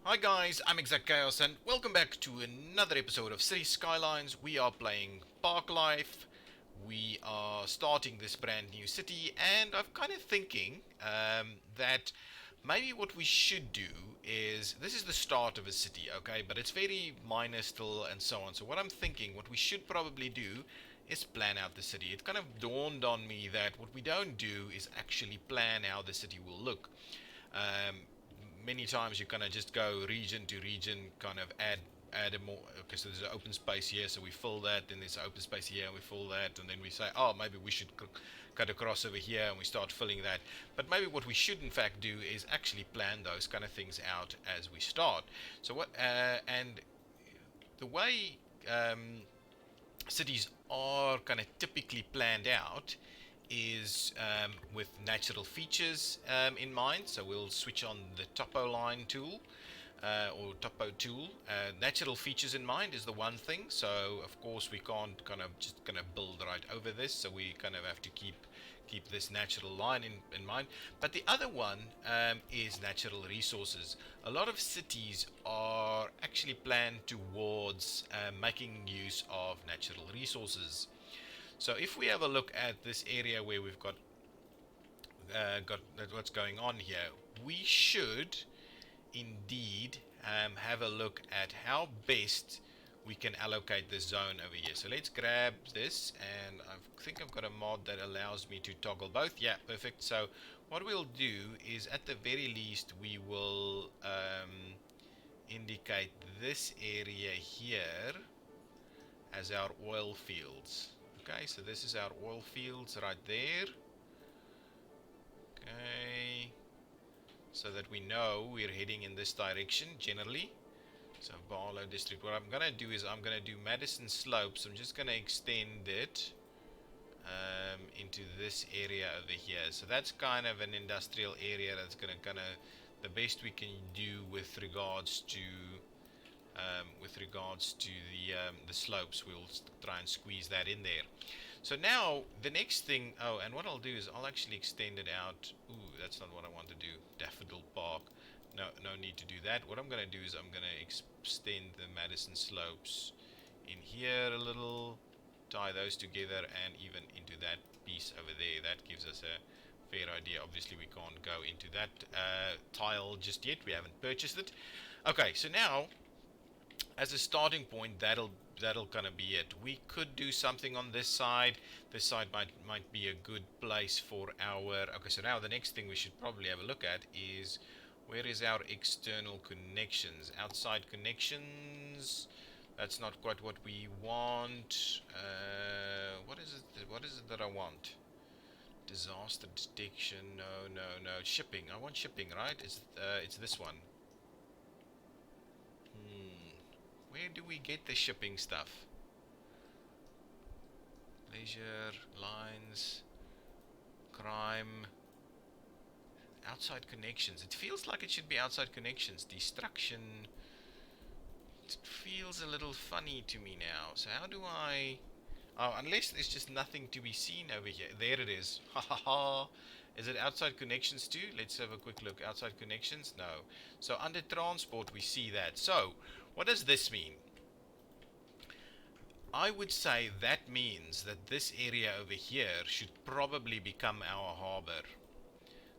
Hi guys, I'm ExactChaos and welcome back to another episode of Cities Skylines. We are playing Parklife. We are starting this brand new city, and I'm kind of thinking that maybe what we should do is this is the start of a city, okay, but it's very minor still and so on. So what I'm thinking, what we should probably do is plan out the city. It kind of dawned on me that what we don't do is actually plan how the city will look. Um, Many times you kind of just go region to region, kind of add a more. Okay, so there's an open space here, so we fill that. Then there's an open space here, and we fill that. And then we say, oh, maybe we should cut across over here, and we start filling that. But maybe what we should in fact do is actually plan those kind of things out as we start. So what and the way cities are kind of typically planned out is with natural features in mind. So we'll switch on the topo line tool or topo tool. Natural features in mind is the one thing. So of course we can't kind of just kind of build right over this. So we kind of have to keep this natural line in mind. But the other one is natural resources. A lot of cities are actually planned towards making use of natural resources. So if we have a look at this area where we've got what's going on here, we should indeed have a look at how best we can allocate this zone over here. So let's grab this, and I think I've got a mod that allows me to toggle both. Yeah, perfect. So what we'll do is at the very least we will indicate this area here as our oil fields. Okay, so this is our oil fields right there. Okay, so that we know we're heading in this direction generally. So Barlow District, what I'm gonna do is I'm gonna do Madison Slopes. I'm just gonna extend it into this area over here. So that's kind of an industrial area. That's gonna kind of the best we can do with regards to the slopes. We'll try and squeeze that in there. So now the next thing, oh, and what I'll do is I'll actually extend it out. Ooh, that's not what I want to do. Daffodil Park. No need to do that. What I'm going to do is I'm going to extend the Madison Slopes in here a little, tie those together, and even into that piece over there. That gives us a fair idea. Obviously we can't go into that tile just yet. We haven't purchased it. Okay, so now as a starting point, that'll kind of be it. We could do something on this side. This side might be a good place for our. Okay, so now the next thing we should probably have a look at is where is our external connections, outside connections. That's not quite what we want. What is it? What is it that I want? Disaster detection. No. Shipping. I want shipping, right? It's this one. Where do we get the shipping stuff? Leisure, lines, crime, outside connections. It feels like it should be outside connections. Destruction. It feels a little funny to me now. So how do I... Oh, unless there's just nothing to be seen over here. There it is. Ha ha ha. Is it outside connections too? Let's have a quick look. Outside connections? No. So under transport we see that. So what does this mean? I would say that means that this area over here should probably become our harbor,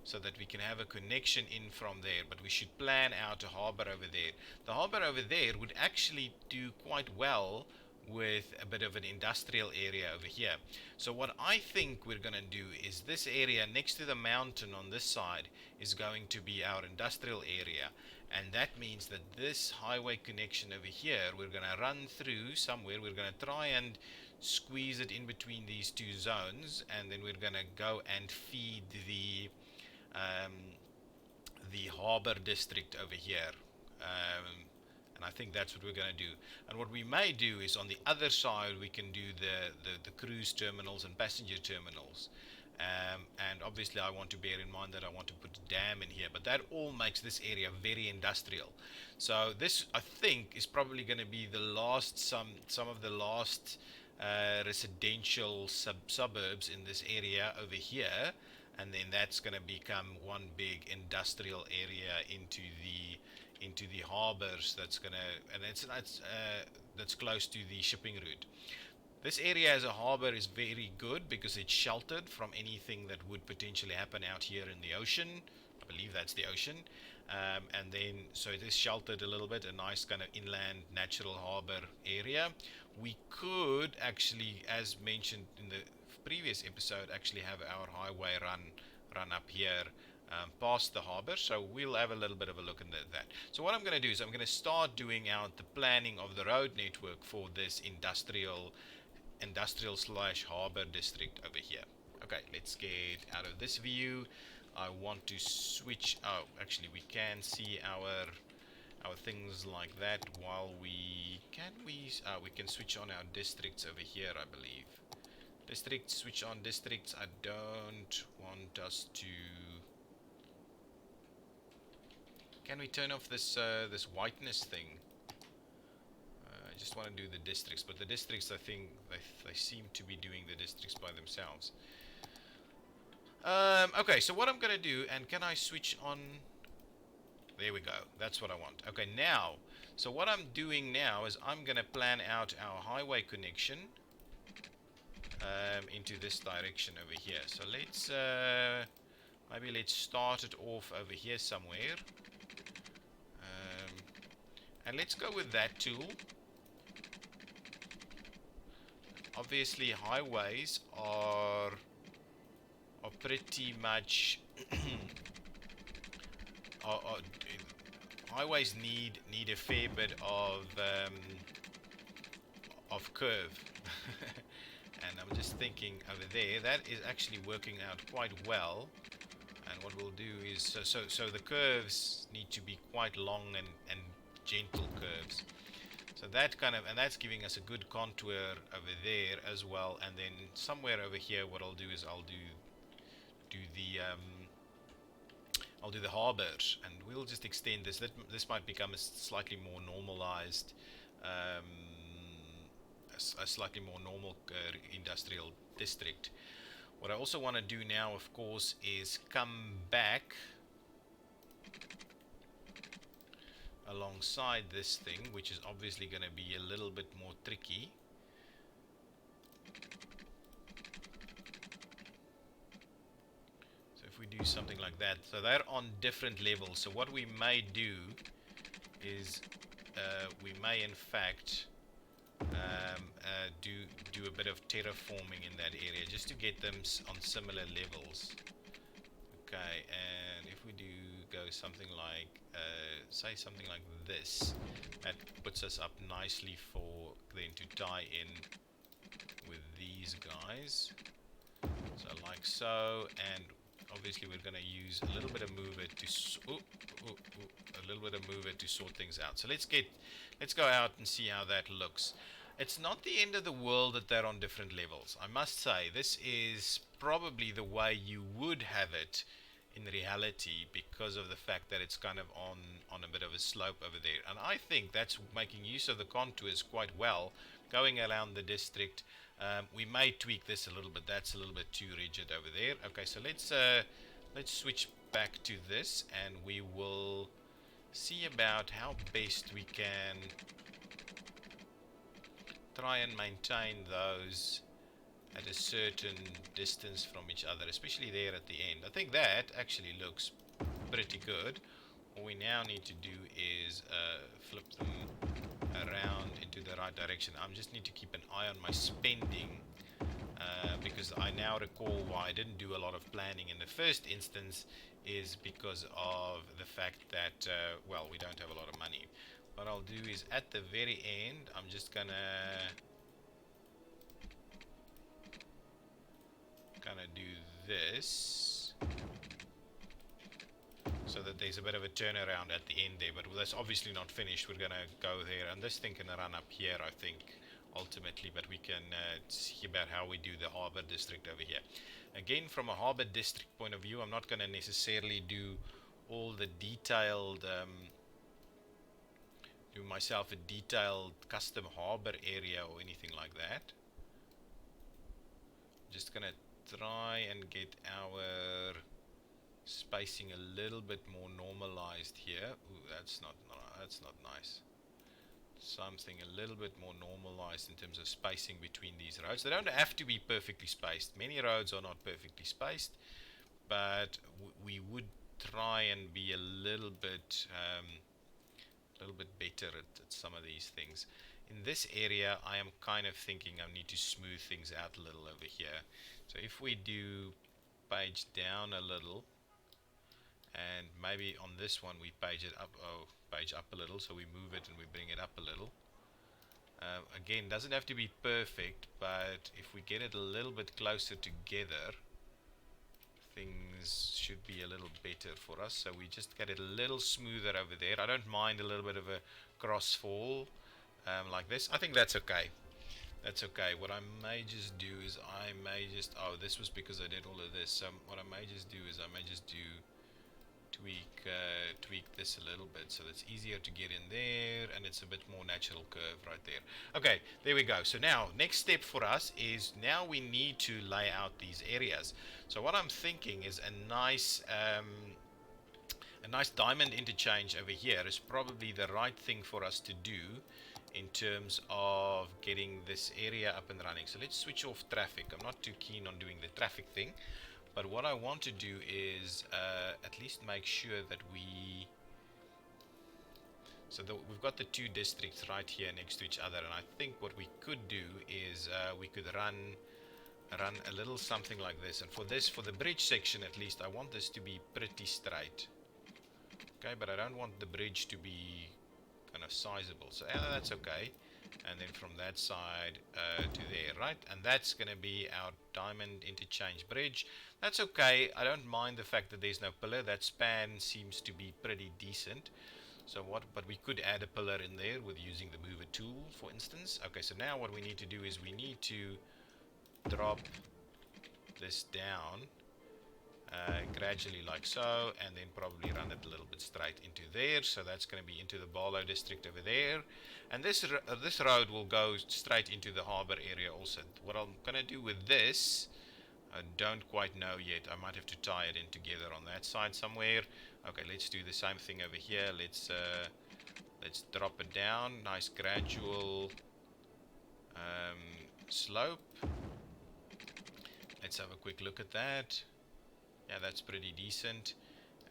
so that we can have a connection in from there, but we should plan out a harbor over there. The harbor over there would actually do quite well with a bit of an industrial area over here. So what I think we're going to do is this area next to the mountain on this side is going to be our industrial area, and that means that this highway connection over here we're going to run through somewhere. We're going to try and squeeze it in between these two zones, and then we're going to go and feed the harbor district over here. And I think that's what we're going to do. And what we may do is on the other side we can do the cruise terminals and passenger terminals. And obviously I want to bear in mind that I want to put a dam in here, but that all makes this area very industrial. So this, I think, is probably going to be the last some of the last residential suburbs in this area over here, and then that's going to become one big industrial area into into the harbors. And that's close to the shipping route. This area as a harbor is very good because it's sheltered from anything that would potentially happen out here in the ocean. I believe that's the ocean. And then, so it is sheltered a little bit, a nice kind of inland natural harbor area. We could actually, as mentioned in the previous episode, actually have our highway run up here past the harbor. So we'll have a little bit of a look at that. So what I'm going to do is I'm going to start doing out the planning of the road network for this industrial slash harbor district over here. Okay, let's get out of this view. I want to switch. Oh, actually, we can see our things like that while we can switch on our districts over here, I believe. Districts, switch on districts. I don't want us to. Can we turn off this this whiteness thing? I just want to do the districts, but the districts, I think they seem to be doing the districts by themselves. Okay, so what I'm gonna do, and can I switch on? There we go. That's what I want. Okay, now, so what I'm doing now is I'm gonna plan out our highway connection into this direction over here. So let's maybe let's start it off over here somewhere, and let's go with that tool. Obviously, highways are pretty much highways need a fair bit of curve. And I'm just thinking over there that is actually working out quite well. And what we'll do is so the curves need to be quite long and gentle curves. So that kind of, and that's giving us a good contour over there as well. And then somewhere over here, what I'll do is I'll do the harbor, and we'll just extend this. This might become a slightly more normalized, a slightly more normal industrial district. What I also want to do now, of course, is come back alongside this thing, which is obviously going to be a little bit more tricky. So if we do something like that, so they're on different levels. So what we may do is we may in fact do a bit of terraforming in that area just to get them on similar levels. Okay, and if we do go something like say something like this, that puts us up nicely for then to tie in with these guys. So like so, and obviously we're going to use a little bit of mover to sort things out. So let's go out and see how that looks. It's not the end of the world that they're on different levels. I must say, this is probably the way you would have it in reality, because of the fact that it's kind of on a bit of a slope over there. And I think that's making use of the contours quite well, going around the district. We may tweak this a little bit. That's a little bit too rigid over there. Okay, so let's switch back to this, and we will see about how best we can try and maintain those at a certain distance from each other, especially there at the end. I think that actually looks pretty good. What we now need to do is flip them around into the right direction. I just need to keep an eye on my spending, because I now recall why I didn't do a lot of planning in the first instance is because of the fact that well, we don't have a lot of money. What I'll do is at the very end, I'm just gonna do this so that there's a bit of a turnaround at the end there, but that's obviously not finished. We're gonna go there, and this thing can run up here, I think, ultimately, but we can see about how we do the harbor district over here. Again, from a harbor district point of view, I'm not going to necessarily do all the detailed do myself a detailed custom harbor area or anything like that. I'm just gonna try and get our spacing a little bit more normalized here. Ooh, that's not nice. Something a little bit more normalized in terms of spacing between these roads. They don't have to be perfectly spaced. Many roads are not perfectly spaced, but we would try and be a little bit better at some of these things. In this area, I am kind of thinking I need to smooth things out a little over here. So if we do page down a little, and maybe on this one we page it up, page up a little, so we move it and we bring it up a little. Again, doesn't have to be perfect, but if we get it a little bit closer together, things should be a little better for us. So we just get it a little smoother over there. I don't mind a little bit of a cross fall like this. I think that's okay. That's okay. What I may just do is oh, this was because I did all of this. So what I may just do is I may just do tweak this a little bit so it's easier to get in there, and it's a bit more natural curve right there. Okay, there we go. So now next step for us is now we need to lay out these areas. So what I'm thinking is a nice diamond interchange over here is probably the right thing for us to do in terms of getting this area up and running. So let's switch off traffic. I'm not too keen on doing the traffic thing, but what I want to do is at least make sure that we've got the two districts right here next to each other, and I think what we could do is we could run a little something like this. And for the bridge section at least, I want this to be pretty straight. Okay, but I don't want the bridge to be kind of sizable. So that's okay. And then from that side to there, right? And that's going to be our diamond interchange bridge. That's okay. I don't mind the fact that there's no pillar. That span seems to be pretty decent. So but we could add a pillar in there with using the mover tool, for instance. Okay, so now what we need to do is we need to drop this down gradually like so, and then probably run it a little bit straight into there. So that's going to be into the Barlow district over there, and this road will go straight into the harbor area also. What I'm going to do with this, I don't quite know yet. I might have to tie it in together on that side somewhere. Okay, let's do the same thing over here. Let's drop it down. Nice gradual slope. Let's have a quick look at that. Yeah, that's pretty decent.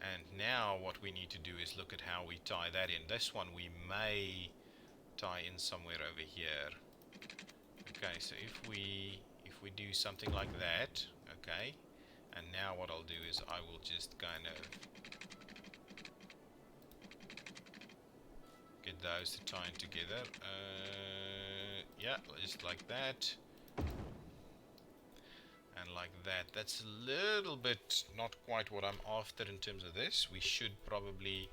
And now what we need to do is look at how we tie that in. This one we may tie in somewhere over here. Okay, so if we do something like that, okay, and now what I'll do is I will just kind of get those to tie in together. Yeah, just like that. And like that. That's a little bit not quite what I'm after in terms of this. We should probably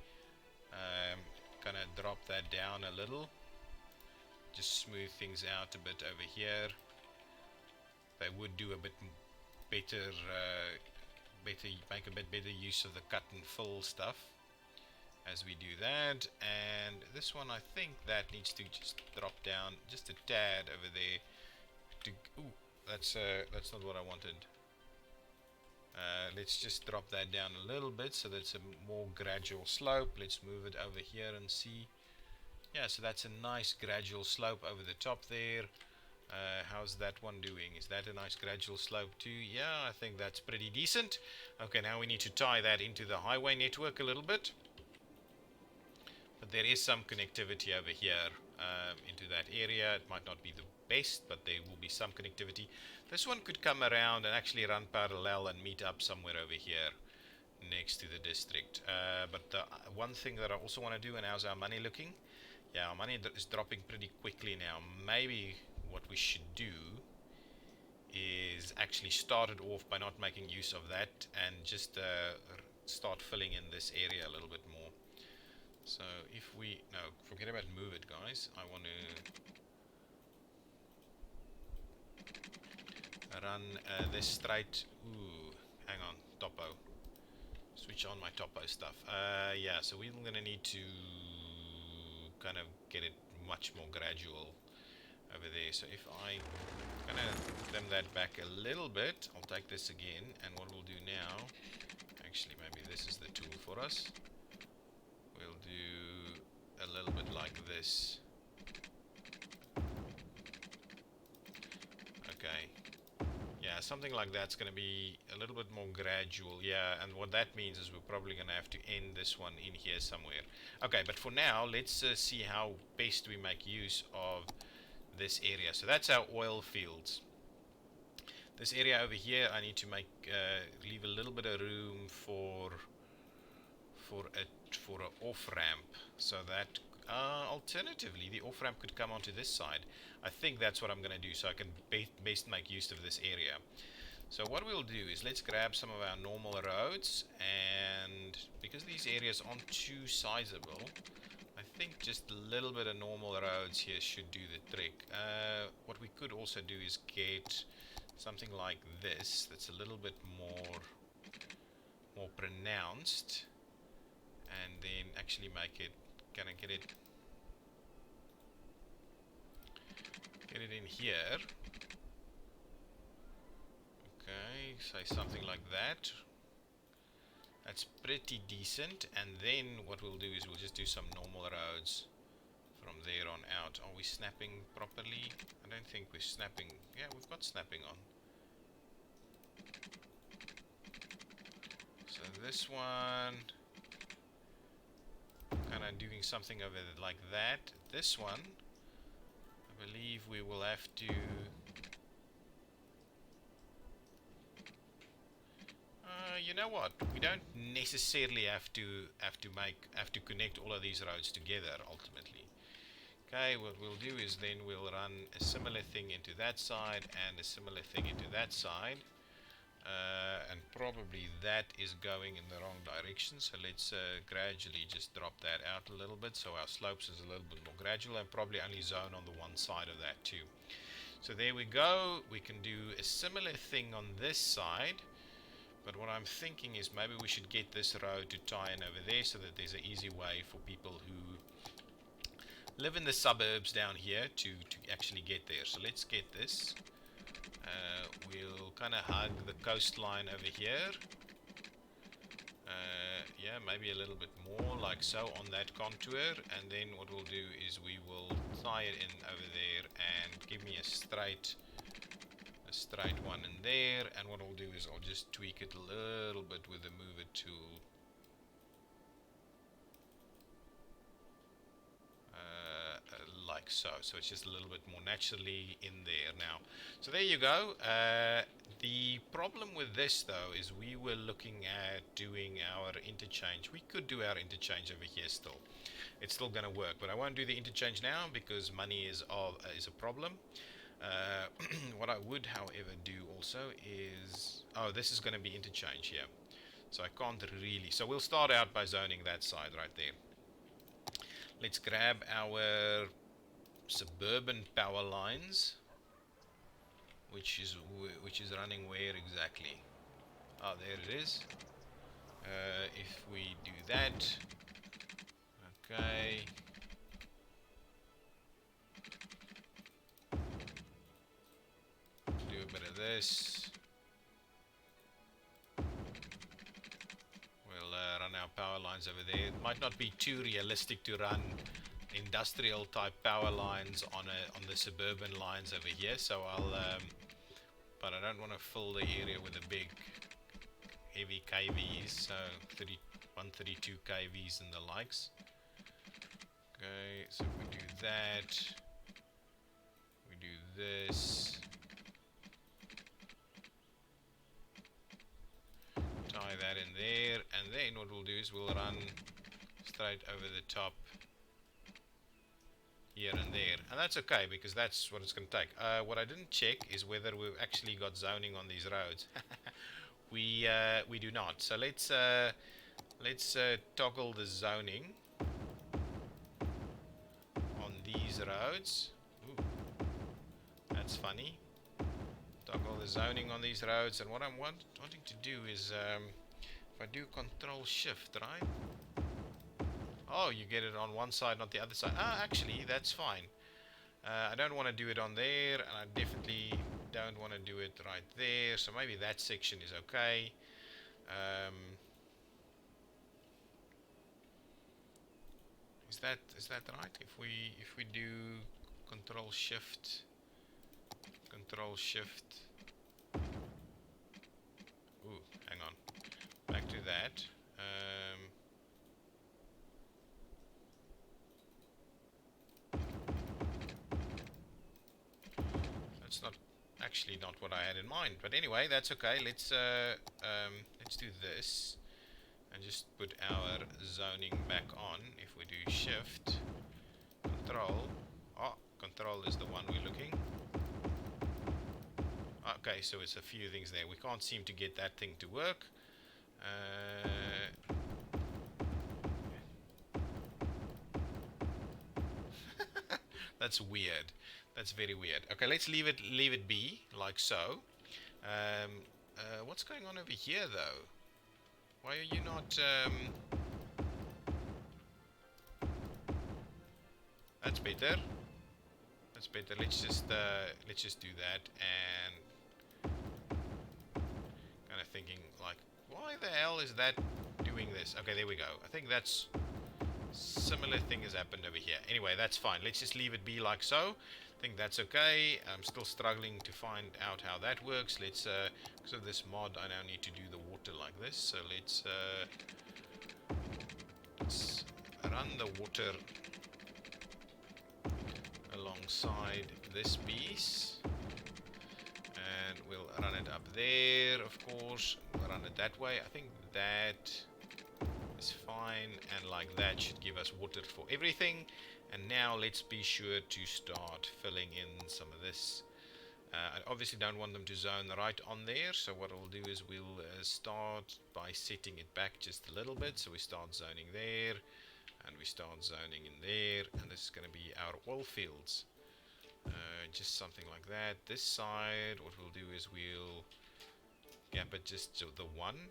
kind of drop that down a little. Just smooth things out a bit over here. They would do a bit better, make a bit better use of the cut and fill stuff as we do that. And this one, I think that needs to just drop down just a tad over there. Ooh, that's not what I wanted. Let's just drop that down a little bit so that's a more gradual slope. Let's move it over here and see. Yeah, so that's a nice gradual slope over the top there. How's that one doing? Is that a nice gradual slope too? Yeah, I think that's pretty decent. Okay, now we need to tie that into the highway network a little bit. But there is some connectivity over here into that area. It might not be the best, but there will be some connectivity. This one could come around and actually run parallel and meet up somewhere over here next to the district. But the one thing that I also want to do, and how's our money looking? Yeah, our money is dropping pretty quickly now. Maybe what we should do is actually start it off by not making use of that and just start filling in this area a little bit more. So if we, no, forget about move it, guys. I want to run this straight. Ooh, hang on, topo. Switch on my topo stuff. Yeah, so we're going to need to kind of get it much more gradual over there. So if I kind of trim that back a little bit, I'll take this again, and what we'll do now, actually, maybe this is the tool for us. We'll do a little bit like this. Okay. Yeah, something like that's going to be a little bit more gradual. Yeah, and what that means is we're probably going to have to end this one in here somewhere. Okay, but for now, let's see how best we make use of this area. So that's our oil fields. This area over here, I need to make leave a little bit of room for a off ramp, so that alternatively the off ramp could come onto this side. I think that's what I'm going to do, so I can best make use of this area. So what we'll do is let's grab some of our normal roads, and because these areas aren't too sizable, I think just a little bit of normal roads here should do the trick. What we could also do is get something like this that's a little bit more pronounced, and then actually make it, can I get it in here? Okay, say something like that. That's pretty decent. And then what we'll do is we'll just do some normal roads from there on out. Are we snapping properly? I don't think we're snapping. Yeah, we've got snapping on. So this one, kind of doing something over like that. This one, I believe we will have to you know what, we don't necessarily have to connect all of these roads together ultimately. Okay, what we'll do is then we'll run a similar thing into that side and a similar thing into that side, and probably that is going in the wrong direction, so let's gradually just drop that out a little bit so our slopes is a little bit more gradual, and probably only zone on the one side of that too. So there we go. We can do a similar thing on this side, but what I'm thinking is maybe we should get this road to tie in over there so that there's an easy way for people who live in the suburbs down here to actually get there. So let's get this. We'll kind of hug the coastline over here. Yeah, maybe a little bit more like so on that contour, and then what we'll do is we will tie it in over there and give me a straight one in there, and what I'll do is I'll just tweak it a little bit with the move it tool. Like so. So it's just a little bit more naturally in there now. So there you go. The problem with this though is we were looking at doing our interchange. We could do our interchange over here still. It's still going to work, but I won't do the interchange now because money is a problem. What I would, however, do also is, oh, this is going to be interchange here, so I can't really. So we'll start out by zoning that side right there. Let's grab our suburban power lines, which is running where exactly? Oh, there it is. If we do that, okay. Do a bit of this. We'll run our power lines over there. It might not be too realistic to run industrial type power lines on the suburban lines over here, so I'll but I don't want to fill the area with the big heavy KVs, so 132 KVs and the likes. Okay, so if we do that, we do this, tie that in there, and then what we'll do is we'll run straight over the top here and there, and that's okay because that's what it's going to take. What I didn't check is whether we've actually got zoning on these roads. We do not. So let's toggle the zoning on these roads. Ooh, that's funny. Toggle the zoning on these roads, and what I'm wanting to do is if I do Control Shift, right? Oh, you get it on one side, not the other side. Ah, actually, that's fine. I don't want to do it on there, and I definitely don't want to do it right there. So maybe that section is okay. Is that right? If we do Control Shift, ooh, hang on, back to that. That's not actually not what I had in mind, but anyway, that's okay. Let's do this and just put our zoning back on. If we do Shift, Control, Control is the one we're looking. Okay, so it's a few things there. We can't seem to get that thing to work. That's weird. That's very weird. Okay, let's leave it be like so. What's going on over here though? Why are you not? That's better. That's better. Let's just do that and kind of thinking like, why the hell is that doing this? Okay, there we go. I think that's similar thing has happened over here. Anyway, that's fine. Let's just leave it be like so. I think that's okay. I'm still struggling to find out how that works. Let's because of this mod, I now need to do the water like this. So let's run the water alongside this piece, and we'll run it up there. Of course, we'll run it that way. I think that is fine, and like that should give us water for everything. And now let's be sure to start filling in some of this. I obviously don't want them to zone right on there, so what we'll do is we'll start by setting it back just a little bit. So we start zoning there, and we start zoning in there, and this is going to be our oil fields. Just something like that. This side, what we'll do is we'll gap it just to the one.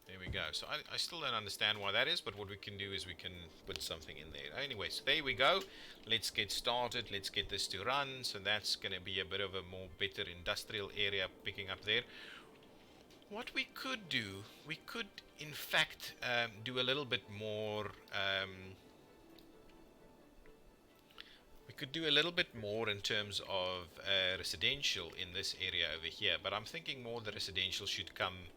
There we go. So I still don't understand why that is, but what we can do is we can put something in there. Anyway, so there we go. Let's get started. Let's get this to run. So that's going to be a bit of a more better industrial area picking up there. What we could do, we could in fact do a little bit more. We could do a little bit more in terms of residential in this area over here, but I'm thinking more the residential should come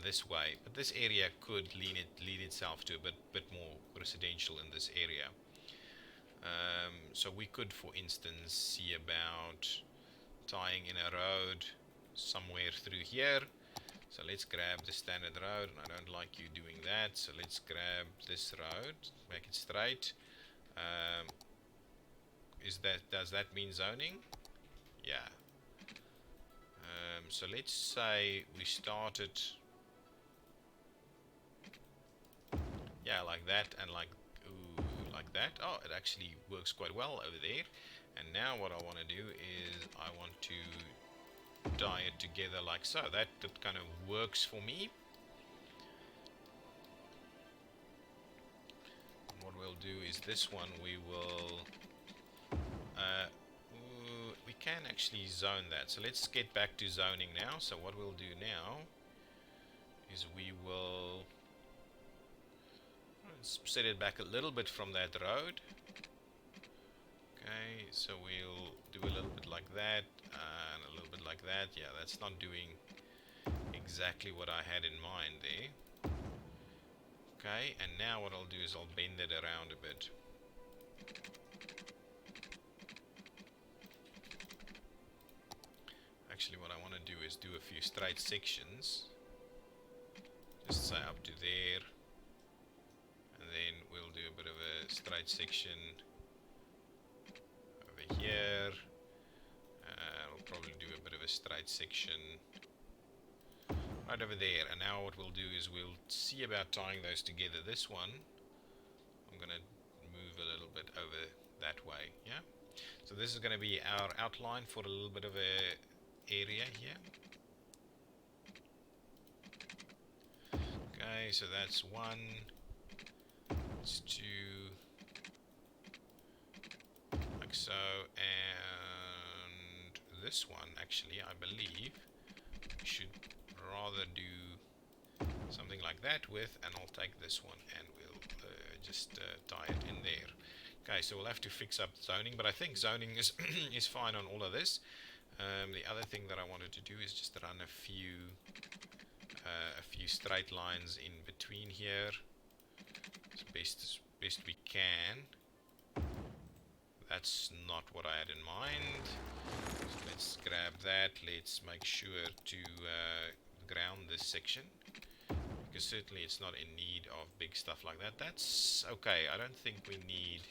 this way, but this area could lead itself to a bit more residential in this area. So we could, for instance, see about tying in a road somewhere through here. So let's grab the standard road, and I don't like you doing that, so let's grab this road, make it straight. Does that mean zoning? Yeah. So let's say we started like that, and like that. Oh, it actually works quite well over there. And now what I want to do is I want to tie it together like so. That kind of works for me. And what we'll do is this one we will we can actually zone that. So let's get back to zoning now. So what we'll do now is we will set it back a little bit from that road. Okay, so we'll do a little bit like that and a little bit like that. Yeah, that's not doing exactly what I had in mind there. Okay, and now what I'll do is I'll bend it around a bit. Actually, what I want to do is do a few straight sections. Just say up to there. And then we'll do a bit of a straight section over here. We'll probably do a bit of a straight section right over there. And now what we'll do is we'll see about tying those together. This one, I'm going to move a little bit over that way. Yeah. So this is going to be our outline for a little bit of a area here. Okay, so that's one. It's two, like so, and this one actually I believe we should rather do something like that with, and I'll take this one and we'll just tie it in there. Okay, so we'll have to fix up zoning, but I think zoning is is fine on all of this. The other thing that I wanted to do is just run a few straight lines in between here, as best we can. That's not what I had in mind. So let's grab that. Let's make sure to ground this section, because certainly it's not in need of big stuff like that. That's okay. I don't think we need...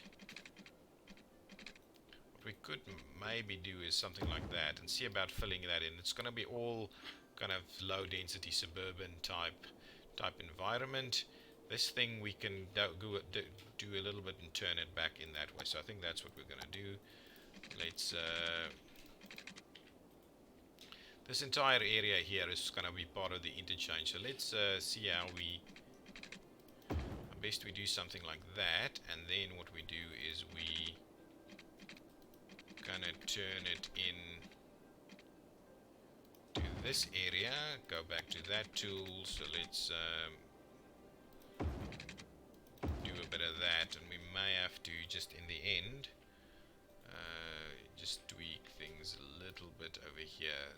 What we could maybe do is something like that and see about filling that in. It's going to be all kind of low density suburban type environment. This thing we can do a little bit and turn it back in that way. So I think that's what we're going to do. Let's this entire area here is going to be part of the interchange. So let's see how best we do something like that, and then what we do is we kind of turn it in to this area, go back to that tool. So let's do a bit of that, and we may have to just in the end just tweak things a little bit over here.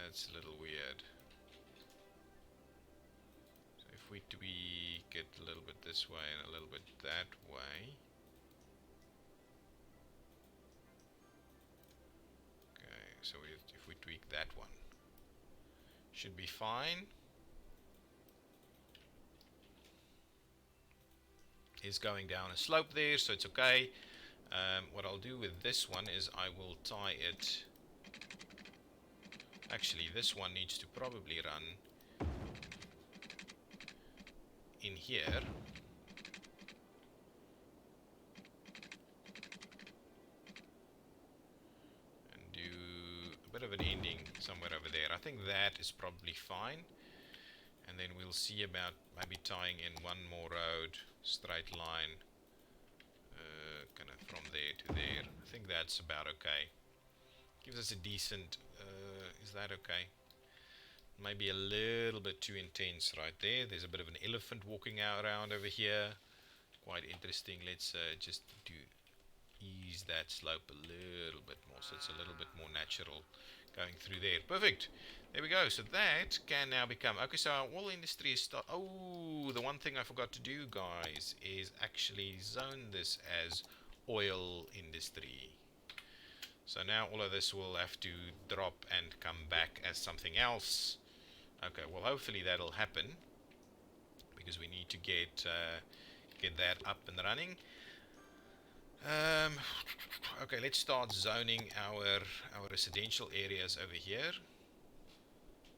That's a little weird. So if we tweak it a little bit this way and a little bit that way. Okay, so if we tweak that one, should be fine. Is going down a slope there, so it's okay. What I'll do with this one is I will tie it... Actually, this one needs to probably run in here. And do a bit of an ending somewhere over there. I think that is probably fine. And then we'll see about maybe tying in one more road, straight line, kind of from there to there. I think that's about okay. Gives us a decent... is that okay? Maybe a little bit too intense right there. There's a bit of an elephant walking around over here. Quite interesting. Let's just ease that slope a little bit more, so it's a little bit more natural going through there. Perfect. There we go. So that can now become... Okay, so our oil industry is... Oh, the one thing I forgot to do, guys, is actually zone this as oil industry. So now all of this will have to drop and come back as something else. Okay, well hopefully that'll happen, because we need to get that up and running. Okay, let's start zoning our residential areas over here.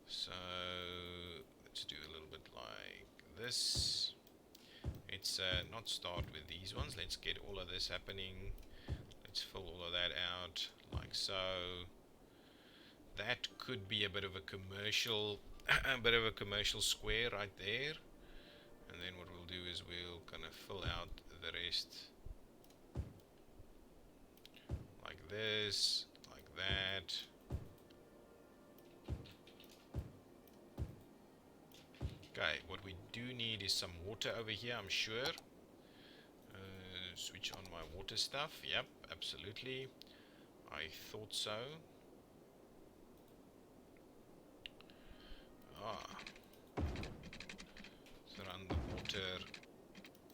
So let's do a little bit like this. Let's not start with these ones. Let's get all of this happening. Let's fill all of that out like so. That could be a bit of a commercial square right there. And then what we'll do is we'll kind of fill out the rest like this, like that. Okay, what we do need is some water over here, I'm sure. Switch on my water stuff. Yep, absolutely. I thought so. So run the water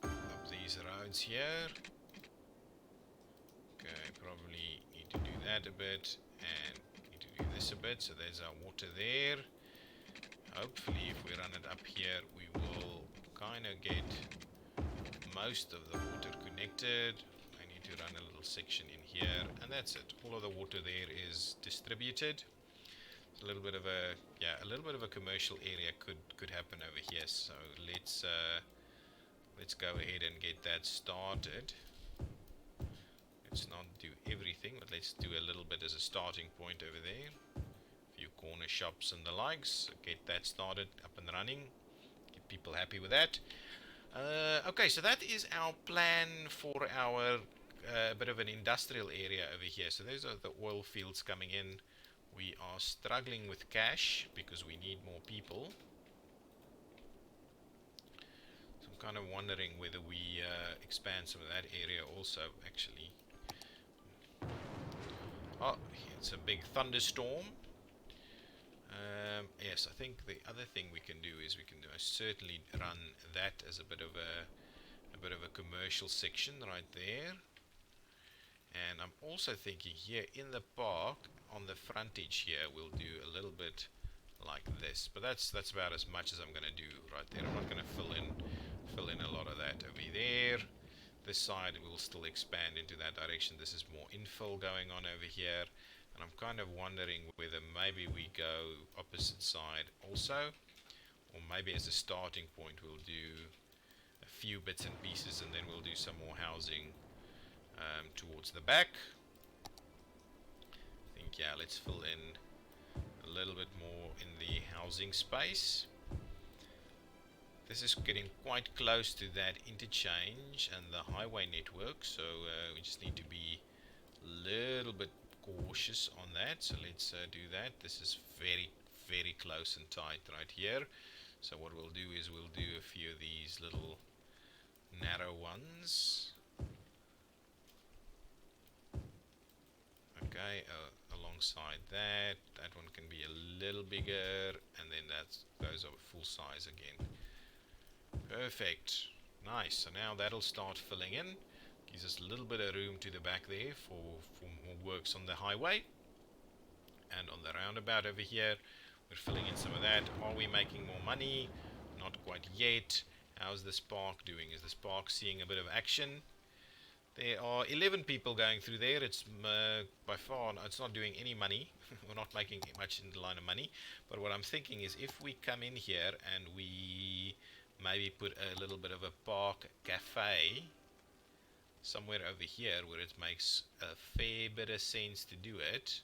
up these roads here. Okay, probably need to do that a bit, and need to do this a bit. So there's our water there. Hopefully if we run it up here, we will kind of get most of the water connected. I need to run a little section in here, and that's it. All of the water there is distributed. It's a little bit of a commercial area could happen over here. So let's go ahead and get that started. Let's not do everything, but let's do a little bit as a starting point over there. A few corner shops and the likes. So get that started, up and running. Get people happy with that. Okay, so that is our plan for our bit of an industrial area over here. So those are the oil fields coming in. We are struggling with cash because we need more people. kind of wondering whether we expand some of that area also, actually. Oh, it's a big thunderstorm. Yes, I think the other thing we can do is we can most certainly run that as a bit of a commercial section right there. And I'm also thinking here in the park, on the frontage here, we'll do a little bit like this. But that's about as much as I'm going to do right there. I'm not going to fill in a lot of that over there. This side will still expand into that direction. This is more infill going on over here. And I'm kind of wondering whether maybe we go opposite side also. Or maybe as a starting point we'll do a few bits and pieces and then we'll do some more housing towards the back. I think, yeah, let's fill in a little bit more in the housing space. This is getting quite close to that interchange and the highway network, so we just need to be a little bit cautious on that. So let's do that. This is very, very close and tight right here. So what we'll do is we'll do a few of these little narrow ones. Okay, alongside that one can be a little bigger, and then those are full size again. Perfect. Nice. So now that'll start filling in. Gives us a little bit of room to the back there for more works on the highway. And on the roundabout over here, we're filling in some of that. Are we making more money? Not quite yet. How's this park doing? Is this park seeing a bit of action? There are 11 people going through there. It's by far, it's not doing any money. We're not making much in the line of money. But what I'm thinking is if we come in here and we maybe put a little bit of a park cafe somewhere over here where it makes a fair bit of sense to do it.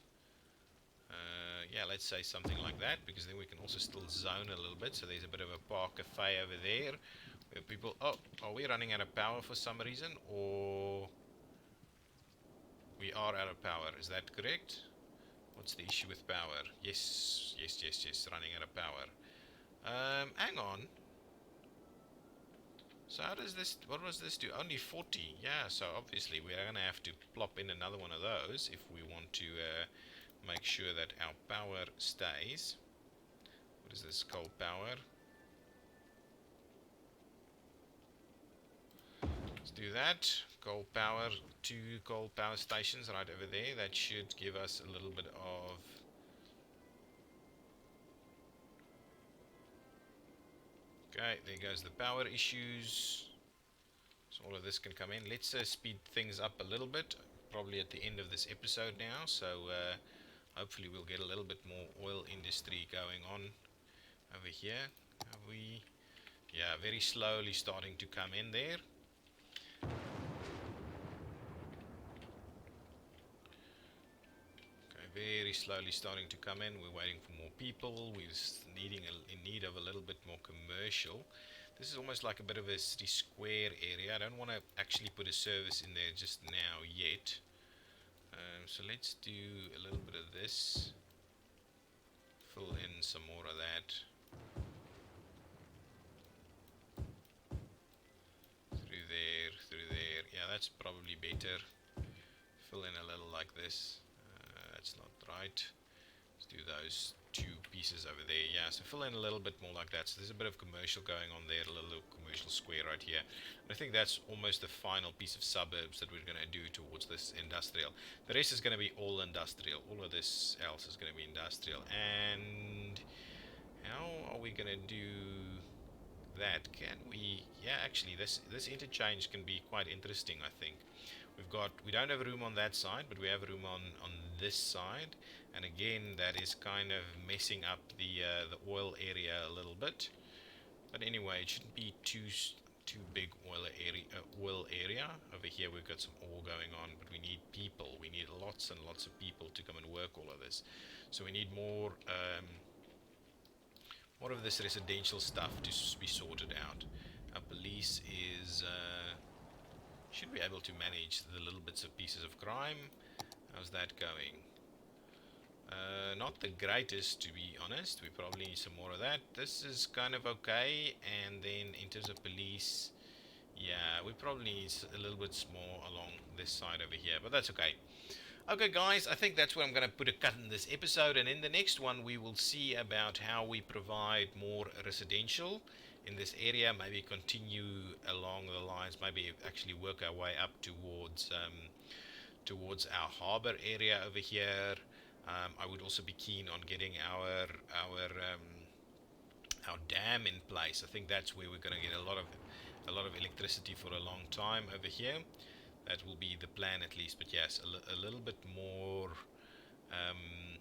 Yeah, let's say something like that, because then we can also still zone a little bit. So there's a bit of a park cafe over there. People, oh, are we running out of power for some reason, or we are out of power? Is that correct? What's the issue with power? Yes, running out of power. Hang on. So how does this? What was this do? Only 40. Yeah. So obviously we are going to have to plop in another one of those if we want to make sure that our power stays. What is this? Coal power. Let's do that. Coal power, 2 coal power stations right over there. That should give us a little bit of okay, there goes the power issues. So all of this can come in. Let's speed things up a little bit. Probably at the end of this episode now. So hopefully we'll get a little bit more oil industry going on over here. Have we? Yeah, very slowly starting to come in there. Very slowly starting to come in. We're waiting for more people. We're in need of a little bit more commercial. This is almost like a bit of a city square area. I don't want to actually put a service in there just now yet. So let's do a little bit of this. Fill in some more of that. Through there. Yeah, that's probably better. Fill in a little like this. That's not right. Let's do those 2 pieces over there. Yeah, so fill in a little bit more like that. So there's a bit of commercial going on there, a little commercial square right here. And I think that's almost the final piece of suburbs that we're going to do towards this industrial. The rest is going to be all industrial. All of this else is going to be industrial. And how are we going to do that? Can we? Yeah, actually, this interchange can be quite interesting, I think. We don't have room on that side, but we have room on this side, and again that is kind of messing up the oil area a little bit. But anyway, it shouldn't be too big oil area. Over here we've got some oil going on, but we need people. We need lots and lots of people to come and work all of this. So we need more of this residential stuff to be sorted out. Our police is should be able to manage the little bits of pieces of crime. How's that going? Not the greatest, to be honest. We probably need some more of that. This is kind of okay. And then in terms of police, yeah, we probably need a little bit more along this side over here, but that's okay. Okay, guys, I think that's where I'm going to put a cut in this episode, and in the next one, we will see about how we provide more residential in this area. Maybe continue along the lines, maybe actually work our way up towards our harbor area over here. I would also be keen on getting our dam in place. I think that's where we're going to get a lot of electricity for a long time over here. That will be the plan at least. But yes, a little bit more, um,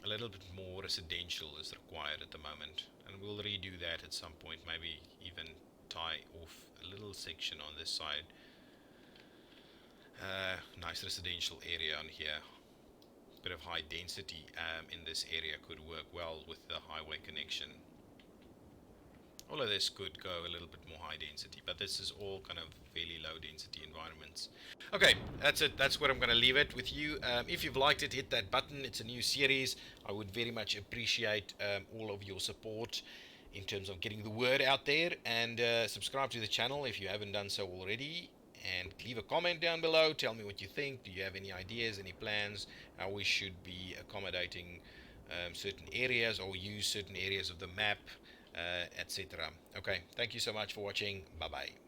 a little bit more residential is required at the moment, and we'll redo that at some point. Maybe even tie off a little section on this side. Nice residential area on here. Bit of high density in this area could work well with the highway connection. All of this could go a little bit more high density, but this is all kind of fairly low density environments. Okay, that's it. That's where I'm going to leave it with you. If you've liked it, hit that button. It's a new series. I would very much appreciate all of your support in terms of getting the word out there, and subscribe to the channel if you haven't done so already, and leave a comment down below. Tell me what you think. Do you have any ideas, any plans, how we should be accommodating certain areas or use certain areas of the map, etc. Okay, thank you so much for watching. Bye bye.